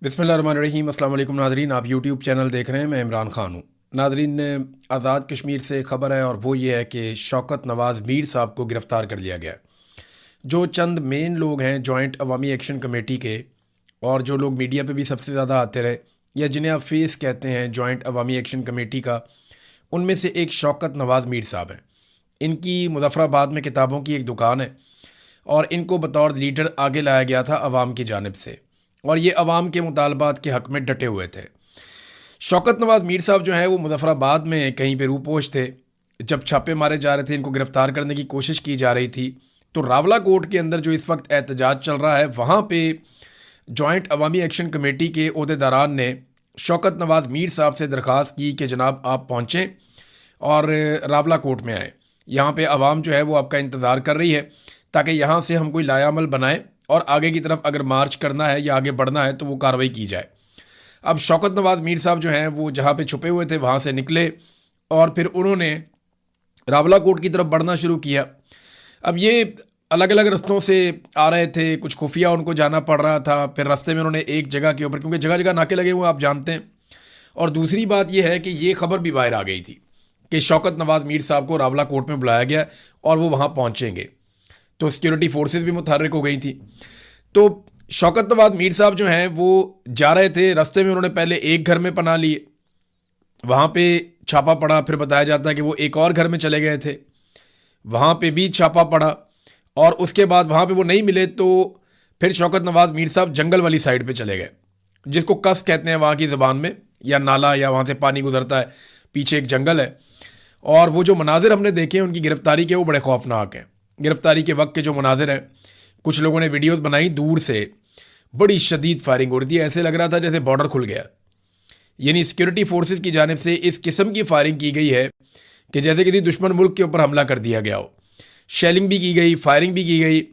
बिस्मिल्लाहिर्रहमानिर्रहीम। अस्सलाम वालेकुम नाज़रीन, आप यूट्यूब चैनल देख रहे हैं। मैं इमरान ख़ान हूँ। नाज़रीन, आज़ाद कश्मीर से ख़बर है और वो ये है कि शौकत नवाज़ मीर साहब को गिरफ़्तार कर लिया गया। जो चंद मेन लोग हैं जॉइंट अवामी एक्शन कमेटी के, और जो लोग मीडिया पे भी सबसे ज़्यादा आते रहे, या जिन्हें आप फेस कहते हैं जॉइंट अवामी एक्शन कमेटी का, उनमें से एक शौकत नवाज़ मीर साहब हैं। इनकी मुज़फ़्फ़राबाद में किताबों की एक दुकान है और इनको बतौर लीडर आगे लाया गया था अवाम की जानिब से, और ये अवाम के मुतालबात के हक़ में डटे हुए थे। शौकत नवाज़ मीर साहब जो है वो मुज़फ़्फ़राबाद में कहीं पे रूपोश थे। जब छापे मारे जा रहे थे, इनको गिरफ़्तार करने की कोशिश की जा रही थी, तो रावला कोर्ट के अंदर जो इस वक्त एहतजाज चल रहा है, वहाँ पे जॉइंट अवामी एक्शन कमेटी के ओहदेदारान ने शौकत नवाज़ मीर साहब से दरख्वास्त की कि जनाब आप पहुँचें और रावला कोर्ट में आएँ। यहाँ पे अवाम जो है वो आपका इंतज़ार कर रही है, ताकि यहाँ से हम कोई लायामल बनाए और आगे की तरफ अगर मार्च करना है या आगे बढ़ना है तो वो कार्रवाई की जाए। अब शौकत नवाज़ मीर साहब जो हैं वो जहाँ पे छुपे हुए थे वहाँ से निकले और फिर उन्होंने रावला कोर्ट की तरफ बढ़ना शुरू किया। अब ये अलग अलग रास्तों से आ रहे थे, कुछ खुफिया उनको जाना पड़ रहा था। फिर रास्ते में उन्होंने एक जगह के ऊपर, क्योंकि जगह जगह नाके लगे हुए आप जानते हैं, और दूसरी बात यह है कि ये खबर भी बाहर आ गई थी कि शौकत नवाज़ मीर साहब को रावला कोर्ट में बुलाया गया और वो वहाँ पहुँचेंगे, तो सिक्योरिटी फोर्सेस भी मुतहर्रिक हो गई थी। तो शौकत नवाज़ मीर साहब जो हैं वो जा रहे थे, रास्ते में उन्होंने पहले एक घर में पनाह लिए, वहाँ पे छापा पड़ा। फिर बताया जाता है कि वो एक और घर में चले गए थे, वहाँ पे भी छापा पड़ा, और उसके बाद वहाँ पे वो नहीं मिले तो फिर शौकत नवाज़ मीर साहब जंगल वाली साइड पे चले गए, जिसको कस कहते हैं वहाँ की ज़बान में, या नाला, या वहाँ से पानी गुजरता है, पीछे एक जंगल है। और वो जो मनाजिर हमने देखे हैं उनकी गिरफ़्तारी के, वो बड़े खौफनाक हैं। गिरफ़्तारी के वक्त के जो मनाजिर हैं, कुछ लोगों ने वीडियोस बनाई, दूर से बड़ी शदीद फायरिंग हो रही थी, ऐसे लग रहा था जैसे बॉर्डर खुल गया। यानी सिक्योरिटी फोर्सेस की जानिब से इस किस्म की फायरिंग की गई है कि जैसे किसी दुश्मन मुल्क के ऊपर हमला कर दिया गया हो। शेलिंग भी की गई, फायरिंग भी की गई,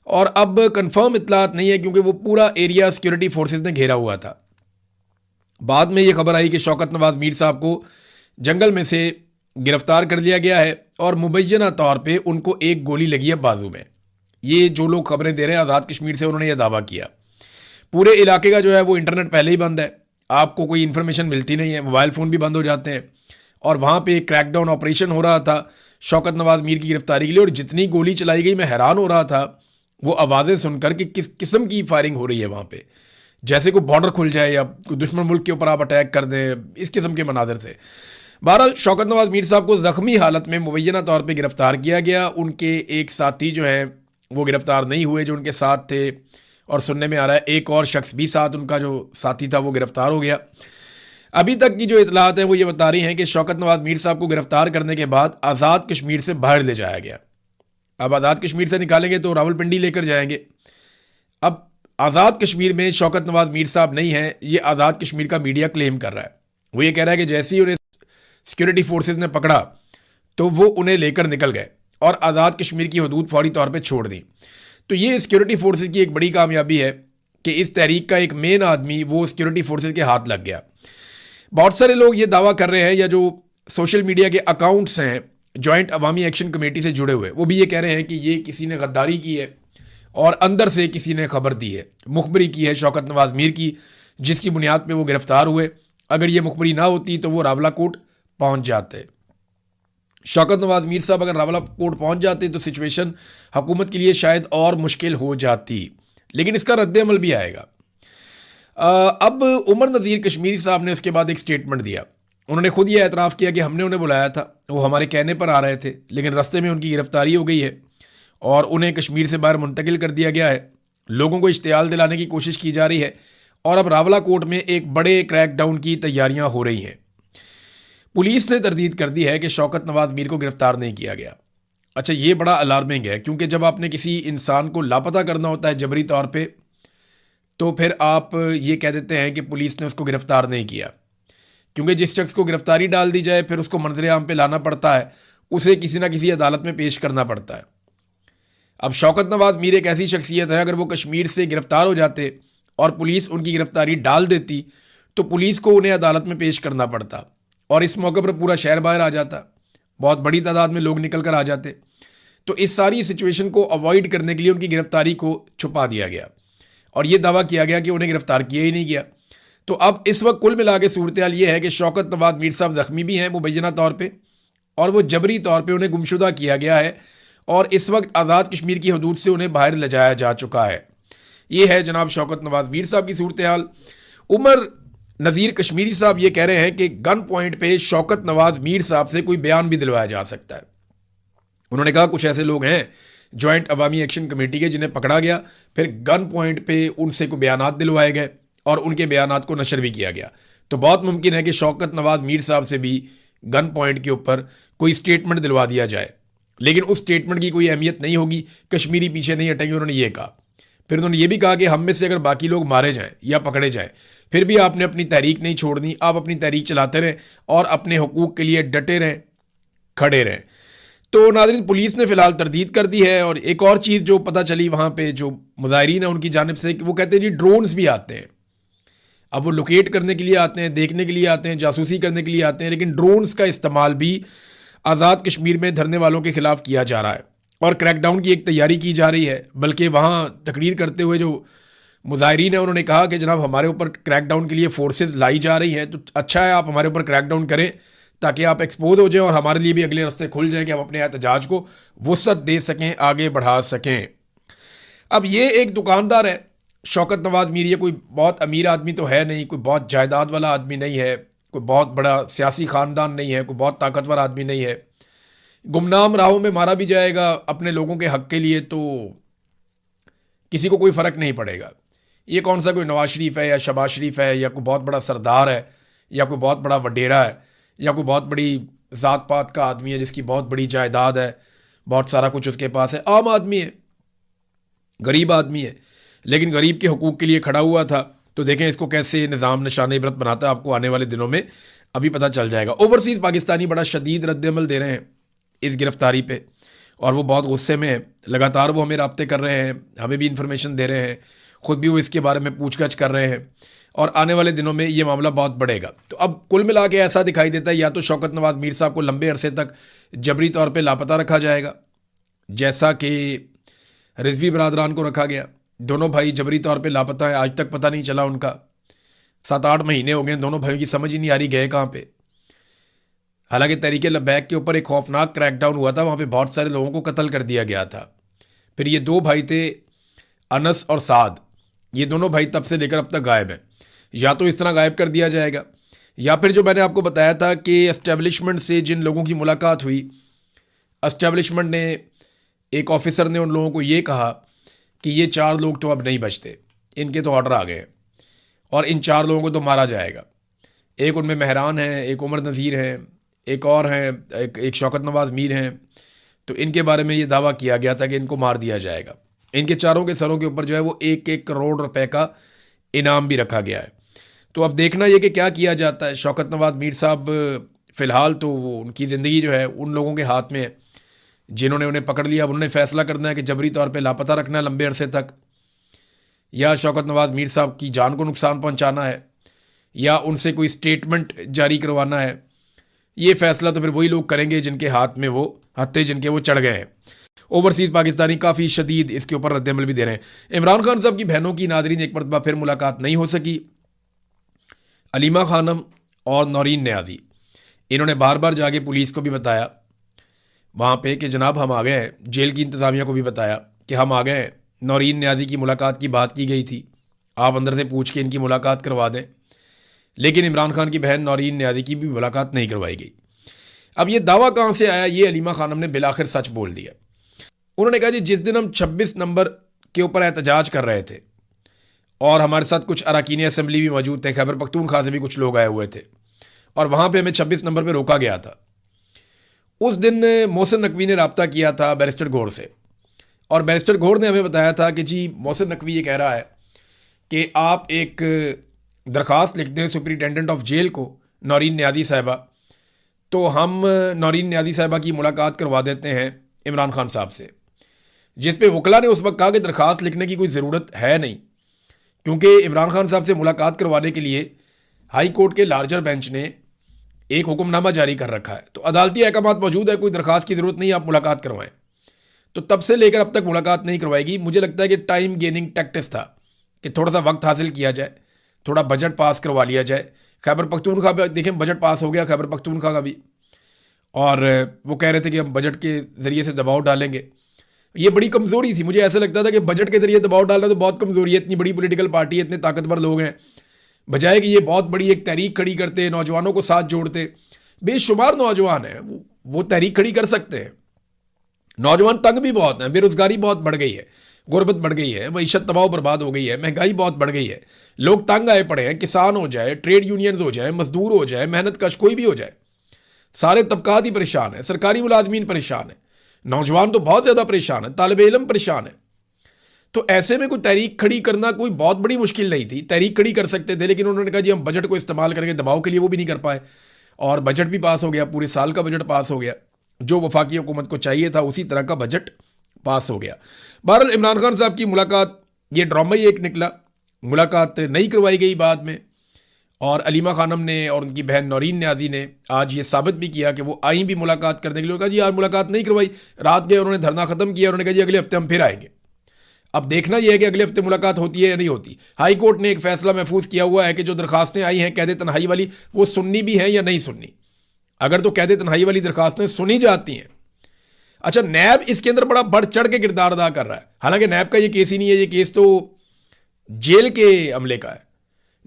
और अब कंफर्म इतलात नहीं है क्योंकि वो पूरा एरिया सिक्योरिटी फोर्सेस ने घेरा हुआ था। बाद में ये खबर आई कि शौकत नवाज़ मीर साहब को जंगल में से गिरफ्तार कर लिया गया है और मुबैना तौर पे उनको एक गोली लगी है बाजू में। ये जो लोग खबरें दे रहे हैं आज़ाद कश्मीर से, उन्होंने यह दावा किया। पूरे इलाके का जो है वो इंटरनेट पहले ही बंद है, आपको कोई इन्फॉर्मेशन मिलती नहीं है, मोबाइल फ़ोन भी बंद हो जाते हैं, और वहाँ पे क्रैकडाउन ऑपरेशन हो रहा था शौकत नवाज़ मीर की गिरफ्तारी के लिए। और जितनी गोली चलाई गई, मैं हैरान हो रहा था वो आवाज़ें सुनकर कि किस किस्म की फायरिंग हो रही है वहाँ पे, जैसे कोई बॉर्डर खुल जाए या कोई दुश्मन मुल्क के ऊपर आप अटैक कर दें, इस किस्म के मनाजर थे। बहरहाल शौकत नवाज़ मीर साहब को ज़ख्मी हालत में मुबैना तौर पर गिरफ़्तार किया गया। उनके एक साथी जो हैं वो गिरफ़्तार नहीं हुए जो उनके साथ थे, और सुनने में आ रहा है एक और शख्स भी साथ, उनका जो साथी था वो गिरफ़्तार हो गया। अभी तक की जो इतलात हैं वो ये बता रही हैं कि शौकत नवाज़ मीर साहब को गिरफ़्तार करने के बाद आज़ाद कश्मीर से बाहर ले जाया गया। अब आज़ाद कश्मीर से निकालेंगे तो रावलपिंडी लेकर जाएंगे। अब आज़ाद कश्मीर में शौकत नवाज़ मीर साहब नहीं हैं, ये आज़ाद कश्मीर का मीडिया क्लेम कर रहा है। वो ये कह रहा है कि जैसे ही उन्हें सिक्योरिटी फोर्सेस ने पकड़ा तो वो उन्हें लेकर निकल गए और आज़ाद कश्मीर की हदूद फौरी तौर पर छोड़ दी। तो ये सिक्योरिटी फोर्सेस की एक बड़ी कामयाबी है कि इस तहरीक का एक मेन आदमी वो सिक्योरिटी फोर्सेस के हाथ लग गया। बहुत सारे लोग ये दावा कर रहे हैं, या जो सोशल मीडिया के अकाउंट्स हैं जॉइंट अवामी एक्शन कमेटी से जुड़े हुए, वो भी ये कह रहे हैं कि ये किसी ने गद्दारी की है और अंदर से किसी ने खबर दी है, मुखबरी की है शौकत नवाज़ मीर की, जिसकी बुनियाद पे वो गिरफ्तार हुए। अगर ये मुखबरी ना होती तो वो रावला कोर्ट पहुंच जाते। शौकत नवाज़ मीर साहब अगर रावला कोर्ट पहुंच जाते तो सिचुएशन हुकूमत के लिए शायद और मुश्किल हो जाती, लेकिन इसका रद्द-ए-अमल भी आएगा। अब उमर नज़ीर कश्मीरी साहब ने उसके बाद एक स्टेटमेंट दिया। उन्होंने खुद ये एतराफ़ किया कि हमने उन्हें बुलाया था, वो हमारे कहने पर आ रहे थे, लेकिन रास्ते में उनकी गिरफ्तारी हो गई है और उन्हें कश्मीर से बाहर मुंतकिल कर दिया गया है। लोगों को इश्तियाल दिलाने की कोशिश की जा रही है और अब रावला कोर्ट में एक बड़े क्रैकडाउन की तैयारियां हो रही हैं। पुलिस ने तरदीद कर दी है कि शौकत नवाज़ मीर को गिरफ्तार नहीं किया गया। अच्छा, ये बड़ा अलार्मिंग है, क्योंकि जब आपने किसी इंसान को लापता करना होता है जबरी तौर पर, तो फिर आप ये कह देते हैं कि पुलिस ने उसको गिरफ्तार नहीं किया, क्योंकि जिस शख्स को गिरफ्तारी डाल दी जाए फिर उसको मंजर आम पे लाना पड़ता है, उसे किसी ना किसी अदालत में पेश करना पड़ता है। अब शौकत नवाज़ मीर एक ऐसी शख्सियत है, अगर वो कश्मीर से गिरफ्तार हो जाते और पुलिस उनकी गिरफ्तारी डाल देती तो पुलिस को उन्हें अदालत में पेश करना पड़ता, और इस मौके पर पूरा शहर बाहर आ जाता, बहुत बड़ी तादाद में लोग निकल कर आ जाते। तो इस सारी सिचुएशन को अवॉइड करने के लिए उनकी गिरफ्तारी को छुपा दिया गया और ये दावा किया गया कि उन्हें गिरफ्तार किया ही नहीं गया। तो अब इस वक्त कुल मिला के सूरत हाल ये है कि शौकत नवाज मीर साहब ज़ख्मी भी हैं मुबैना तौर पर, और वो जबरी तौर पर उन्हें गुमशुदा किया गया है और इस वक्त आज़ाद कश्मीर की हदूद से उन्हें बाहर ले जाया जा चुका है। ये है जनाब शौकत नवाज मीर साहब की सूरत हाल। उमर नज़ीर कश्मीरी साहब ये कह रहे हैं कि गन पॉइंट पे शौकत नवाज मीर साहब से कोई बयान भी दिलवाया जा सकता है। उन्होंने कहा कुछ ऐसे लोग हैं जॉइंट अवामी एक्शन कमेटी के जिन्हें पकड़ा गया, फिर गन पॉइंट पे उनसे कोई बयानात दिलवाए गए और उनके बयानात को नशर भी किया गया। तो बहुत मुमकिन है कि शौकत नवाज मीर साहब से भी गन पॉइंट के ऊपर कोई स्टेटमेंट दिलवा दिया जाए, लेकिन उस स्टेटमेंट की कोई अहमियत नहीं होगी, कश्मीरी पीछे नहीं हटेंगे, उन्होंने ये कहा। फिर उन्होंने ये भी कहा कि हम में से अगर बाकी लोग मारे जाएं या पकड़े जाएं, फिर भी आपने अपनी तहरीक नहीं छोड़नी, आप अपनी तहरीक चलाते रहें और अपने हुकूक के लिए डटे रहें, खड़े रहें। तो नाज़रीन, पुलिस ने फिलहाल तरदीद कर दी है। और एक और चीज़ जो पता चली वहाँ पे जो मुज़ाहिरीन है उनकी जानिब से, कि वो कहते हैं जी ड्रोन्स भी आते हैं। अब वो लोकेट करने के लिए आते हैं, देखने के लिए आते हैं, जासूसी करने के लिए आते हैं, लेकिन ड्रोन्स का इस्तेमाल भी आज़ाद कश्मीर में धरने वालों के खिलाफ किया जा रहा है और क्रैकडाउन की एक तैयारी की जा रही है। बल्कि वहाँ तकरीर करते हुए जो मुज़ाहिरीन है उन्होंने कहा कि जनाब हमारे ऊपर क्रैकडाउन के लिए फोर्सेस लाई जा रही हैं, तो अच्छा है आप हमारे ऊपर क्रैकडाउन करें ताकि आप एक्सपोज हो जाएं और हमारे लिए भी अगले रास्ते खुल जाएं कि हम अपने एहतजाज को वुसअत दे सकें, आगे बढ़ा सकें। अब ये एक दुकानदार है शौकत नवाज मीर, ये कोई बहुत अमीर आदमी तो है नहीं, कोई बहुत जायदाद वाला आदमी नहीं है, कोई बहुत बड़ा सियासी ख़ानदान नहीं है, कोई बहुत ताकतवर आदमी नहीं है। गुमनाम राहों में मारा भी जाएगा अपने लोगों के हक़ के लिए तो किसी को कोई फ़र्क नहीं पड़ेगा। ये कौन सा कोई नवाज शरीफ है या शहबाज शरीफ है या कोई बहुत बड़ा सरदार है या कोई बहुत बड़ा वडेरा है या कोई बहुत बड़ी ज़ात पात का आदमी है जिसकी बहुत बड़ी जायदाद है, बहुत सारा कुछ उसके पास है। आम आदमी है, गरीब आदमी है, लेकिन गरीब के हुकूक के लिए खड़ा हुआ था। तो देखें इसको कैसे निज़ाम निशान इबरत बनाता है, आपको आने वाले दिनों में अभी पता चल जाएगा। ओवरसीज़ पाकिस्तानी बड़ा शदीद रद्दअमल दे रहे हैं इस गिरफ़्तारी पे और वो बहुत गुस्से में है। लगातार वो हमें राब्ते कर रहे हैं, हमें भी इंफॉर्मेशन दे रहे हैं, ख़ुद भी वो इसके बारे में पूछगछ कर रहे हैं और आने वाले दिनों में ये मामला बहुत बढ़ेगा। तो अब कुल मिला के ऐसा दिखाई देता है या तो शौकत नवाज मीर साहब को लंबे अरसे तक जबरी तौर पर लापता रखा जाएगा, जैसा कि रिजवी बरादरान को रखा गया। दोनों भाई जबरी तौर पे लापता है, आज तक पता नहीं चला उनका। 7-8 महीने हो गए दोनों भाइयों की समझ ही नहीं आ रही गए कहाँ पे। हालांकि तहरीके लब्बैक के ऊपर एक खौफनाक क्रैकडाउन हुआ था, वहाँ पे बहुत सारे लोगों को कत्ल कर दिया गया था। फिर ये 2 भाई थे अनस और साद, ये दोनों भाई तब से लेकर अब तक गायब हैं। या तो इस तरह गायब कर दिया जाएगा या फिर जो मैंने आपको बताया था कि एस्टेब्लिशमेंट से जिन लोगों की मुलाकात हुई, एस्टेब्लिशमेंट ने, एक ऑफिसर ने उन लोगों को ये कहा कि ये 4 लोग तो अब नहीं बचते, इनके तो ऑर्डर आ गए हैं और इन 4 लोगों को तो मारा जाएगा। एक उनमें मेहरान है, एक उमर नज़ीर हैं, एक और हैं, एक शौकत नवाज मीर हैं। तो इनके बारे में ये दावा किया गया था कि इनको मार दिया जाएगा। इनके चारों के सरों के ऊपर जो है वो 1-1 करोड़ रुपए का इनाम भी रखा गया है। तो अब देखना ये कि क्या किया जाता है। शौकत नवाज मीर साहब फ़िलहाल तो वो उनकी ज़िंदगी जो है उन लोगों के हाथ में है जिन्होंने उन्हें पकड़ लिया। अब उन्होंने फ़ैसला करना है कि जबरी तौर पे लापता रखना है लंबे अरसे तक, या शौकत नवाज मीर साहब की जान को नुकसान पहुंचाना है, या उनसे कोई स्टेटमेंट जारी करवाना है। ये फ़ैसला तो फिर वही लोग करेंगे जिनके हाथ में वो हत्थे, जिनके वो चढ़ गए हैं। ओवरसीज़ पाकिस्तानी काफ़ी शदीद इसके ऊपर रद्दअमल भी दे रहे हैं। इमरान खान साहब की बहनों की नादरीन एक मरतबा फिर मुलाकात नहीं हो सकी। अलीमा खानम और नौरीन न्याज़ी, इन्होंने बार बार जाके पुलिस को भी बताया वहाँ पे कि जनाब हम आ गए हैं, जेल की इंतज़ामिया को भी बताया कि हम आ गए हैं, नौरीन न्याज़ी की मुलाकात की बात की गई थी, आप अंदर से पूछ के इनकी मुलाकात करवा दें। लेकिन इमरान खान की बहन नौरीन न्याज़ी की भी मुलाकात नहीं करवाई गई। अब ये दावा कहाँ से आया, ये अलीमा खानम ने बिलाखिर सच बोल दिया। उन्होंने कहा जी जिस दिन हम 26 नंबर के ऊपर एहतजाज कर रहे थे और हमारे साथ कुछ अरकान असम्बली भी मौजूद थे, खैबर पख्तूनख्वा से भी कुछ लोग आए हुए थे और वहाँ पे हमें 26 नंबर पे रोका गया था। उस दिन मोहसिन नकवी ने रब्ता किया था बैरिस्टर गौर से और बैरिस्टर गौर ने हमें बताया था कि जी मोहसिन नकवी ये कह रहा है कि आप एक दरख्वास्त लिख दें सुपरिटेंडेंट ऑफ जेल को, नौरीन न्याज़ी साहिबा, तो हम नौरीन न्याज़ी साहिबा की मुलाकात करवा देते हैं इमरान खान साहब से। जिस पे वकला ने उस वक्त कहा कि दरख्वास्त लिखने की कोई ज़रूरत है नहीं, क्योंकि इमरान खान साहब से मुलाकात करवाने के लिए हाई कोर्ट के लार्जर बेंच ने एक हुक्मनामा जारी कर रखा है, तो अदालती अहकामात मौजूद है, कोई दरख्वास्त की ज़रूरत नहीं, आप मुलाकात करवाएं। तो तब से लेकर अब तक मुलाकात नहीं करवाएगी। मुझे लगता है कि टाइम गेनिंग टैक्टिस था कि थोड़ा सा वक्त हासिल किया जाए, थोड़ा बजट पास करवा लिया जाए। खैबर पख्तूनख्वा भी देखें बजट पास हो गया खैबर पख्तूनख्वा का भी, और वो कह रहे थे कि हम बजट के ज़रिए से दबाव डालेंगे। ये बड़ी कमज़ोरी थी, मुझे ऐसा लगता था कि बजट के ज़रिए दबाव डालना तो बहुत कमज़ोरी है, इतनी बड़ी पॉलिटिकल पार्टी है, इतने ताकतवर लोग हैं, बजाय कि ये बहुत बड़ी एक तहरीक खड़ी करते, नौजवानों को साथ जोड़ते। बेशुमार नौजवान हैं, वो तहरीक खड़ी कर सकते हैं। नौजवान तंग भी बहुत हैं, बेरोजगारी बहुत बढ़ गई है, गुर्बत बढ़ गई है, मईशत तबाह बर्बाद हो गई है, महंगाई बहुत बढ़ गई है, लोग तंग आए पड़े हैं। किसान हो जाए, ट्रेड यूनियंस हो जाए, मजदूर हो जाए, मेहनत कश कोई भी हो जाए, सारे तबकात ही परेशान है, सरकारी मुलाजमीन परेशान है, नौजवान तो बहुत ज़्यादा परेशान है, तालिब इल्म परेशान है। तो ऐसे में कोई तहरीक खड़ी करना कोई बहुत बड़ी मुश्किल नहीं थी, तहरीक खड़ी कर सकते थे, लेकिन उन्होंने कहा जी हम बजट को इस्तेमाल करेंगे दबाव के लिए, वो भी नहीं कर पाए, और बजट भी पास हो गया, पूरे साल का बजट पास हो गया, जो वफाकी हुकूमत को चाहिए था उसी तरह का बजट पास हो गया। बहरहाल इमरान खान साहब की मुलाकात, ये ड्रामा ही एक निकला, मुलाकात नहीं करवाई गई बाद में, और अलीमा खानम ने और उनकी बहन नौरीन न्याजी ने आज ये साबित भी किया कि वो आई भी मुलाकात करने के लिए। कहा जी आज मुलाकात नहीं करवाई, रात गए उन्होंने धरना ख़त्म किया, उन्होंने कहा जी अगले हफ्ते हम फिर आएंगे। अब देखना यह है कि अगले हफ्ते मुलाकात होती है या नहीं होती। हाई कोर्ट ने एक फैसला महफूज किया हुआ है कि जो दरखास्तें आई हैं कैद तन्हाई वाली, वो सुन्नी भी हैं या नहीं सुन्नी। अगर तो कैद तन्हाई वाली दरखास्तें सुनी जाती हैं, अच्छा नैब इसके अंदर बड़ा बढ़ चढ़ के किरदार अदा कर रहा है। हालांकि नैब का ये केस ही नहीं है, ये केस तो जेल के अमले का है।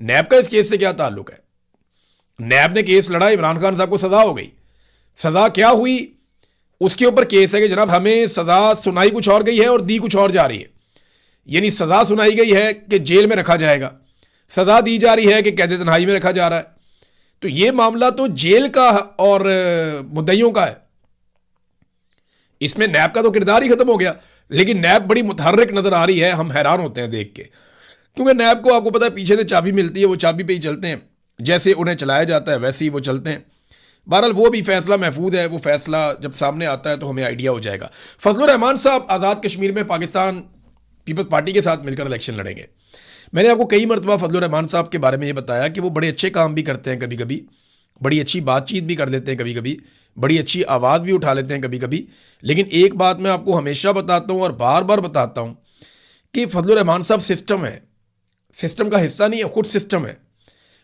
नैब का इस केस से क्या ताल्लुक है? नैब ने केस लड़ा, इमरान खान साहब को सजा हो गई, सजा क्या हुई उसके ऊपर केस है कि जनाब हमें सजा सुनाई कुछ और गई है और दी कुछ और जा रही है। यानी सजा सुनाई गई है कि जेल में रखा जाएगा, सजा दी जा रही है कि कैद तन्हाई में रखा जा रहा है। तो ये मामला तो जेल का और मुद्दइयों का है, इसमें नैब का तो किरदार ही खत्म हो गया। लेकिन नैब बड़ी मुतहर्रिक नजर आ रही है, हम हैरान होते हैं देख के, क्योंकि नैब को आपको पता है पीछे से चाबी मिलती है, वो चाबी पे ही चलते हैं, जैसे उन्हें चलाया जाता है वैसे ही वो चलते हैं। बहरहाल वो भी फैसला महफूज है, वो फैसला जब सामने आता है तो हमें आइडिया हो जाएगा। फजलुर रहमान साहब आज़ाद कश्मीर में पाकिस्तान पीपल्स पार्टी के साथ मिलकर इलेक्शन लड़ेंगे। मैंने आपको कई मरतबा फजलुर रहमान साहब के बारे में ये बताया कि वो बड़े अच्छे काम भी करते हैं, कभी कभी बड़ी अच्छी बातचीत भी कर लेते हैं, कभी कभी बड़ी अच्छी आवाज़ भी उठा लेते हैं कभी कभी। लेकिन एक बात मैं आपको हमेशा बताता हूँ और बार बार बताता हूँ कि फजलुर रहमान साहब सिस्टम है, सिस्टम का हिस्सा नहीं है, खुद सिस्टम है,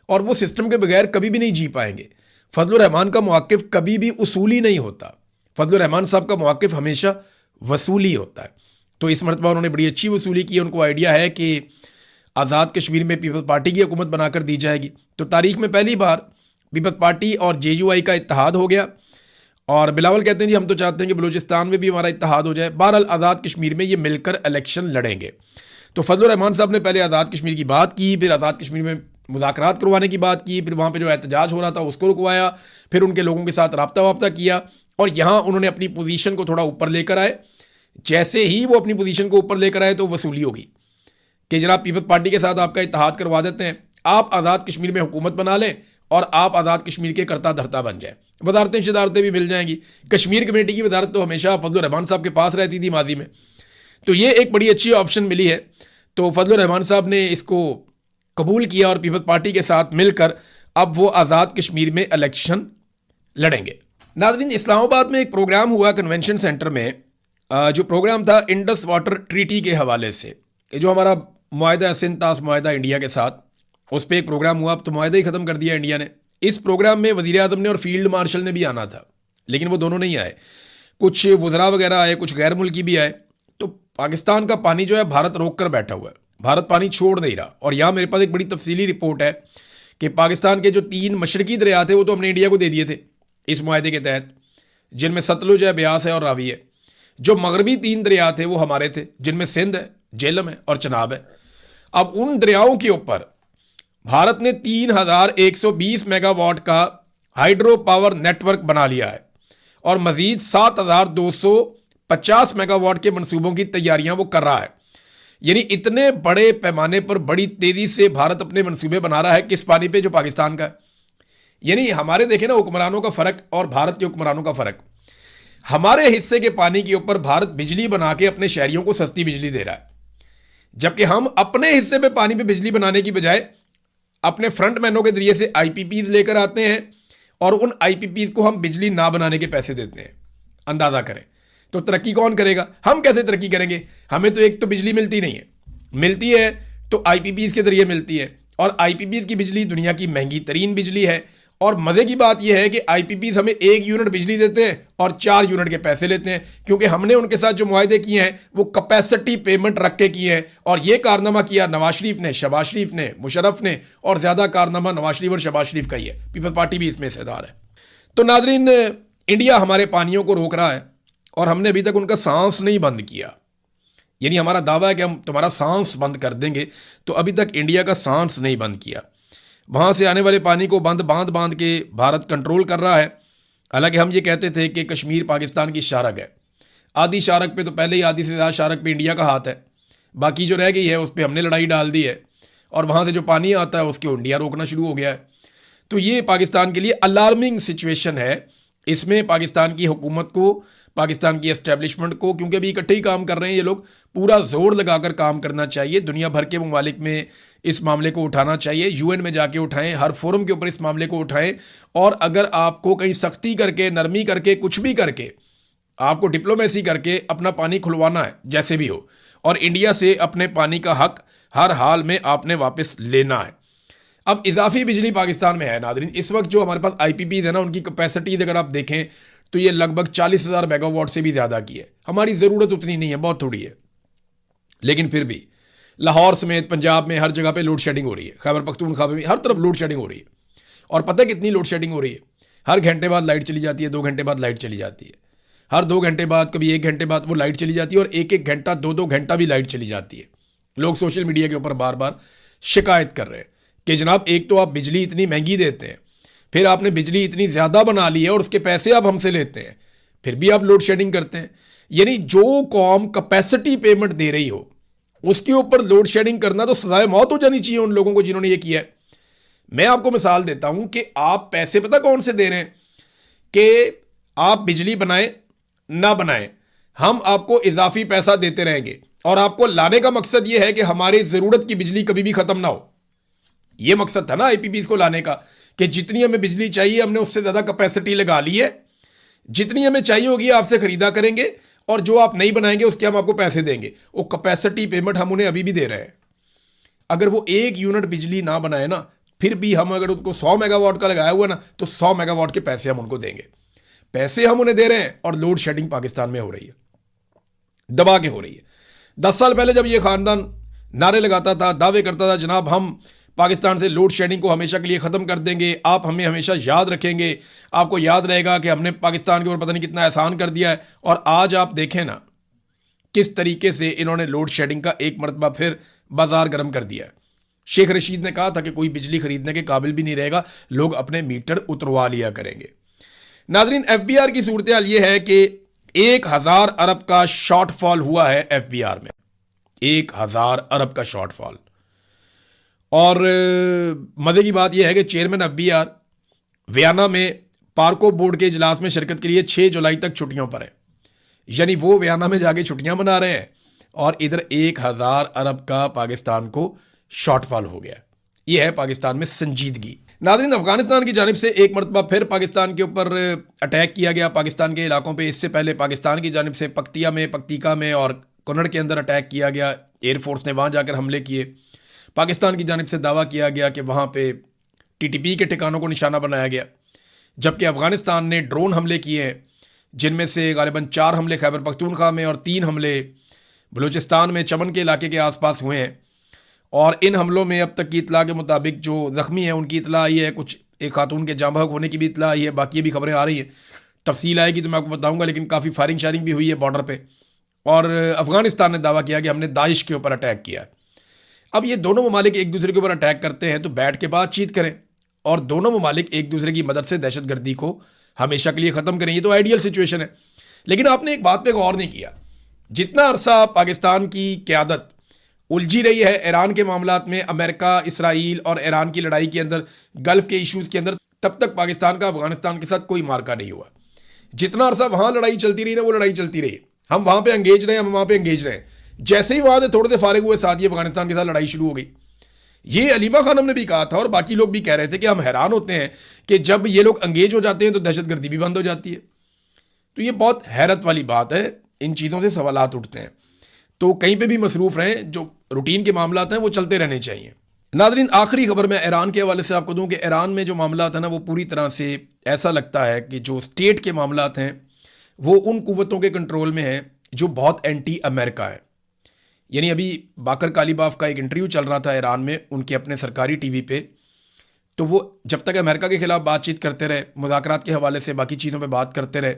और वो सिस्टम के बगैर कभी भी नहीं जी पाएंगे। फजलुर रहमान का मौक़िफ़ कभी भी उसूली नहीं होता, फजलुर रहमान साहब का मौक़िफ़ हमेशा वसूली होता है। तो इस मरतबा उन्होंने बड़ी अच्छी वसूली की, उनको आइडिया है कि आज़ाद कश्मीर में पीपल्स पार्टी की हुकूमत बनाकर दी जाएगी। तो तारीख में पहली बार पीपल्स पार्टी और JUI का इत्तेहाद हो गया, और बिलावल कहते हैं जी हम तो चाहते हैं कि बलूचिस्तान में भी हमारा इत्तेहाद हो जाए। बहरहाल आज़ाद कश्मीर में ये मिलकर इलेक्शन लड़ेंगे। तो फजलुर रहमान साहब ने पहले आज़ाद कश्मीर की बात की, फिर आज़ाद कश्मीर में मुज़ाकरात करवाने की बात की, फिर वहाँ पे जो एहतजाज हो रहा था उसको रुकवाया, फिर उनके लोगों के साथ रब्ता वाब्ता किया, और यहाँ उन्होंने अपनी पोजीशन को थोड़ा ऊपर लेकर आए। जैसे ही वो अपनी पोजीशन को ऊपर लेकर आए तो वसूली होगी कि जनाब पीपल्स पार्टी के साथ आपका इत्तेहाद करवा देते हैं, आप आज़ाद कश्मीर में हुकूमत बना लें और आप आज़ाद कश्मीर के करता धरता बन जाए, वजारतें शदारतें भी मिल जाएंगी। कश्मीर कमेटी की वजारत तो हमेशा फजलुर रहमान साहब के पास रहती थी माजी में, तो ये एक बड़ी अच्छी ऑप्शन मिली है। तो फजलुर रहमान साहब ने इसको कबूल किया और पीपल्स पार्टी के साथ मिलकर अब वो आज़ाद कश्मीर में इलेक्शन लड़ेंगे। नाज़रीन, इस्लामाबाद में एक प्रोग्राम हुआ कन्वेंशन सेंटर में, जो प्रोग्राम था इंडस वाटर ट्रीटी के हवाले से, जो हमारा मुआहदा सिंध तास मुआहदा इंडिया के साथ, उस पर एक प्रोग्राम हुआ। अब तो मुआहदा ही ख़त्म कर दिया इंडिया ने। इस प्रोग्राम में वज़ीर आज़म ने और फील्ड मार्शल ने भी आना था, लेकिन वो दोनों नहीं आए, कुछ वज़रा वगैरह आए, कुछ गैर मुल्की भी आए। तो पाकिस्तान का पानी जो है भारत रोक कर बैठा हुआ है, भारत पानी छोड़ नहीं रहा। और यहाँ मेरे पास एक बड़ी तफसीली रिपोर्ट है कि पाकिस्तान के जो 3 मशरकी दरिया थे वो तो हमने इंडिया को दे दिए थे इस मुआहदे के तहत, जिनमें सतलुज है, ब्यास है और रावी है। जो मगरबी 3 दरिया थे वो हमारे थे, जिनमें सिंध है, झेलम है और चनाब है। अब उन दरियाओं के ऊपर भारत ने 3120 मेगावाट का हाइड्रो पावर नेटवर्क बना लिया है, और मजीद 7250 मेगावाट के मंसूबों की तैयारियां वो कर रहा है। यानी इतने बड़े पैमाने पर बड़ी तेजी से भारत अपने मंसूबे बना रहा है, किस पानी पे? जो पाकिस्तान का है। यानी हमारे देखें ना हुक्मरानों का फ़र्क और भारत के हुक्मरानों का फ़र्क। हमारे हिस्से के पानी के ऊपर भारत बिजली बना के अपने शहरियों को सस्ती बिजली दे रहा है, जबकि हम अपने हिस्से पे पानी पे बिजली बनाने की बजाय अपने फ्रंट मैनों के जरिए से IPPs लेकर आते हैं, और उन IPPs को हम बिजली ना बनाने के पैसे देते हैं। अंदाज़ा करें तो तरक्की कौन करेगा? हम कैसे तरक्की करेंगे? हमें तो एक तो बिजली मिलती नहीं है, मिलती है तो आईपीपीज के जरिए मिलती है, और आईपीपीज की बिजली दुनिया की महंगी तरीन बिजली है। और मज़े की बात यह है कि आईपीपीज हमें 1 यूनिट बिजली देते हैं और 4 यूनिट के पैसे लेते हैं, क्योंकि हमने उनके साथ जो मुआहदे किए हैं वो कैपेसिटी पेमेंट रख के किए हैं। और ये कारनामा किया नवाज शरीफ ने, शहबाज शरीफ ने, मुशर्रफ ने, और ज़्यादा कारनामा नवाज शरीफ और शहबाज शरीफ का ही है। पीपल्स पार्टी भी इसमें हिस्सेदार है। तो नाजरीन, इंडिया हमारे पानियों को रोक रहा है और हमने अभी तक उनका सांस नहीं बंद किया। यानी हमारा दावा है कि हम तुम्हारा सांस बंद कर देंगे, तो अभी तक इंडिया का सांस नहीं बंद किया। वहाँ से आने वाले पानी को बांध बांध के भारत कंट्रोल कर रहा है। हालांकि हम ये कहते थे कि कश्मीर पाकिस्तान की शारक है। आधी शारक पे तो पहले ही, आधी से ज़्यादा शारक पे इंडिया का हाथ है। बाकी जो रह गई है उस पर हमने लड़ाई डाल दी है, और वहाँ से जो पानी आता है उसको इंडिया रोकना शुरू हो गया है। तो ये पाकिस्तान के लिए अलार्मिंग सिचुएशन है। इसमें पाकिस्तान की हुकूमत को, पाकिस्तान की एस्टेब्लिशमेंट को, क्योंकि अभी इकट्ठे ही काम कर रहे हैं ये लोग, पूरा जोर लगाकर काम करना चाहिए। दुनिया भर के ममालिक में इस मामले को उठाना चाहिए। यूएन में जाके उठाएं, हर फोरम के ऊपर इस मामले को उठाएं। और अगर आपको कहीं सख्ती करके, नरमी करके, कुछ भी करके, आपको डिप्लोमेसी करके अपना पानी खुलवाना है, जैसे भी हो, और इंडिया से अपने पानी का हक हर हाल में आपने वापस लेना है। अब इजाफी बिजली पाकिस्तान में है नादरीन। इस वक्त जो हमारे पास आईपीपीज है ना, उनकी कैपेसिटी अगर आप देखें तो ये लगभग 40,000 मेगावाट से भी ज़्यादा की है। हमारी ज़रूरत उतनी नहीं है, बहुत थोड़ी है। लेकिन फिर भी लाहौर समेत पंजाब में हर जगह पे लोड शेडिंग हो रही है। खैबर पख्तूनख्वा में हर तरफ लोड शेडिंग हो रही है। और पता है कितनी लोड शेडिंग हो रही है? हर घंटे बाद लाइट चली जाती है, 2 घंटे बाद लाइट चली जाती है, हर 2 घंटे बाद, कभी 1 घंटे बाद वो लाइट चली जाती है, और 1-1 घंटा, 2-2 घंटा भी लाइट चली जाती है। लोग सोशल मीडिया के ऊपर बार बार शिकायत कर रहे हैं कि जनाब, एक तो आप बिजली इतनी महंगी देते हैं, फिर आपने बिजली इतनी ज़्यादा बना ली है और उसके पैसे आप हमसे लेते हैं, फिर भी आप लोड शेडिंग करते हैं। यानी जो कौम कैपेसिटी पेमेंट दे रही हो उसके ऊपर लोड शेडिंग करना, तो सजाए मौत हो जानी चाहिए उन लोगों को जिन्होंने ये किया है। मैं आपको मिसाल देता हूं कि आप पैसे पता कौन से दे रहे हैं कि आप बिजली बनाएं ना बनाएं, हम आपको इजाफी पैसा देते रहेंगे, और आपको लाने का मकसद यह है कि हमारी ज़रूरत की बिजली कभी भी ख़त्म ना हो। यह मकसद था ना आईपीपीज को लाने का, कि जितनी हमें बिजली चाहिए हमने उससे ज़्यादा कैपेसिटी लगा ली है, जितनी हमें चाहिए होगी आपसे ख़रीदा करेंगे, और जो आप नहीं बनाएंगे उसके हम आपको पैसे देंगे। वो कैपेसिटी पेमेंट हम उन्हें अभी भी दे रहे हैं। अगर वो 1 यूनिट बिजली ना बनाए ना, फिर भी हम अगर उनको 100 मेगावाट का लगाया हुआ ना, तो 100 मेगावाट के पैसे हम उनको देंगे। पैसे हम उन्हें दे रहे हैं, और लोड शेडिंग पाकिस्तान में हो रही है, दबा के हो रही है। 10 साल पहले जब ये खानदान नारे लगाता था, दावे करता था, जनाब हम पाकिस्तान से लोड शेडिंग को हमेशा के लिए ख़त्म कर देंगे, आप हमें हमेशा याद रखेंगे, आपको याद रहेगा कि हमने पाकिस्तान के ऊपर पता नहीं कितना एहसान कर दिया है। और आज आप देखें ना किस तरीके से इन्होंने लोड शेडिंग का एक मरतबा फिर बाजार गर्म कर दिया है। शेख रशीद ने कहा था कि कोई बिजली खरीदने के काबिल भी नहीं रहेगा, लोग अपने मीटर उतरवा लिया करेंगे। नाजरीन, एफबीआर की सूरत हाल यह है कि 1000 अरब का शॉर्टफॉल हुआ है एफबीआर में, 1000 अरब का शॉर्टफॉल। और मज़े की बात यह है कि चेयरमैन एफबीआर वियना में पार्को बोर्ड के इजलास में शिरकत के लिए 6 जुलाई तक छुट्टियों पर है। यानी वो वियना में जाके छुट्टियां मना रहे हैं, और इधर 1000 अरब का पाकिस्तान को शॉर्टफॉल हो गया। यह है पाकिस्तान में संजीदगी। नाज़रीन, अफगानिस्तान की जानिब से एक मरतबा फिर पाकिस्तान के ऊपर अटैक किया गया, पाकिस्तान के इलाकों पे। इससे पहले पाकिस्तान की जानिब से पक्तिका में और कन्नड़ के अंदर अटैक किया गया। एयरफोर्स ने वहाँ जाकर हमले किए। पाकिस्तान की जानिब से दावा किया गया कि वहाँ पे टीटीपी के ठिकानों को निशाना बनाया गया, जबकि अफ़गानिस्तान ने ड्रोन हमले किए हैं, जिनमें से गालिबन 4 हमले खैबर पख्तूनख्वा में और 3 हमले बलूचिस्तान में चमन के इलाके के आसपास हुए हैं। और इन हमलों में अब तक की इतला के मुताबिक जो ज़ख्मी हैं उनकी इतला आई है, कुछ एक खातून के जाँ बहक होने की भी इतला आई है। बाकी भी खबरें आ रही हैं, तफसील आएगी तो मैं आपको बताऊँगा। लेकिन काफ़ी फायरिंग शायरिंग भी हुई है बॉर्डर पर, और अफ़गानिस्तान ने दावा किया कि हमने दाइश के ऊपर अटैक किया है। अब ये दोनों ममालिक एक दूसरे के ऊपर अटैक करते हैं तो बैठ के बातचीत करें, और दोनों ममालिक एक दूसरे की मदद से दहशतगर्दी को हमेशा के लिए ख़त्म करें। ये तो आइडियल सिचुएशन है। लेकिन आपने एक बात पे गौर नहीं किया, जितना अरसा पाकिस्तान की क़यादत उलझी रही है ईरान के मामलात में, अमेरिका, इसराइल और ईरान की लड़ाई के अंदर, गल्फ़ के इशूज़ के अंदर, तब तक पाकिस्तान का अफगानिस्तान के साथ कोई मार्का नहीं हुआ। जितना अरसा वहाँ लड़ाई चलती रही ना, वो लड़ाई चलती रही, हम वहाँ पर एंगेज रहे, हम वहाँ पर एंगेज रहे। जैसे ही वहाँ से थोड़े से फारिग हुए, साथ ही अफगानिस्तान के साथ लड़ाई शुरू हो गई। ये अलीमा खान हमने भी कहा था, और बाकी लोग भी कह रहे थे कि हम हैरान होते हैं कि जब ये लोग एंगेज हो जाते हैं तो दहशतगर्दी भी बंद हो जाती है। तो ये बहुत हैरत वाली बात है, इन चीज़ों से सवालात उठते हैं। तो कहीं पे भी मसरूफ़ रहें, जो रूटीन के मामला हैं वो चलते रहने चाहिए। नादरीन, आखिरी खबर मैं ईरान के हवाले से आपको दूं कि ईरान में जो मामला है ना वो पूरी तरह से ऐसा लगता है कि जो स्टेट के मामला हैं वो उन कुव्वतों के कंट्रोल में हैं जो बहुत एंटी अमेरिका है। यानी अभी बाकर कालीबाफ का एक इंटरव्यू चल रहा था ईरान में उनके अपने सरकारी टीवी पे, तो वो जब तक अमेरिका के खिलाफ बातचीत करते रहे, मुज़ाकरात के हवाले से बाकी चीज़ों पे बात करते रहे,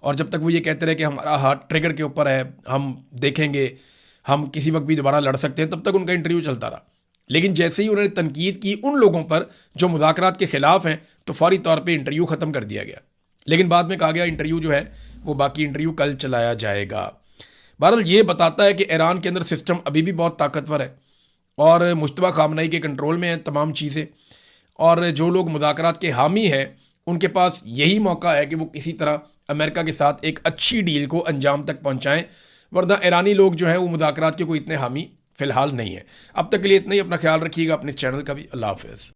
और जब तक वो ये कहते रहे कि हमारा हाथ ट्रिगर के ऊपर है, हम देखेंगे, हम किसी वक्त भी दोबारा लड़ सकते हैं, तब तक उनका इंटरव्यू चलता रहा। लेकिन जैसे ही उन्होंने तनकीद की उन लोगों पर जो मुज़ाकरात के खिलाफ हैं, तो फौरी तौर पर इंटरव्यू ख़त्म कर दिया गया। लेकिन बाद में कहा गया इंटरव्यू जो है वो बाकी इंटरव्यू कल चलाया जाएगा। बहरहाल ये बताता है कि ईरान के अंदर सिस्टम अभी भी बहुत ताकतवर है और मुश्तबा खामनेई के कंट्रोल में है तमाम चीज़ें, और जो लोग मुज़ाकरात के हामी हैं उनके पास यही मौका है कि वो किसी तरह अमेरिका के साथ एक अच्छी डील को अंजाम तक पहुंचाएं, वरना ईरानी लोग जो हैं वो मुज़ाकरात के कोई इतने हामी फ़िलहाल नहीं है। अब तक के लिए इतना ही। अपना ख्याल रखिएगा, अपने चैनल का भी। अल्लाह हाफ़िज़।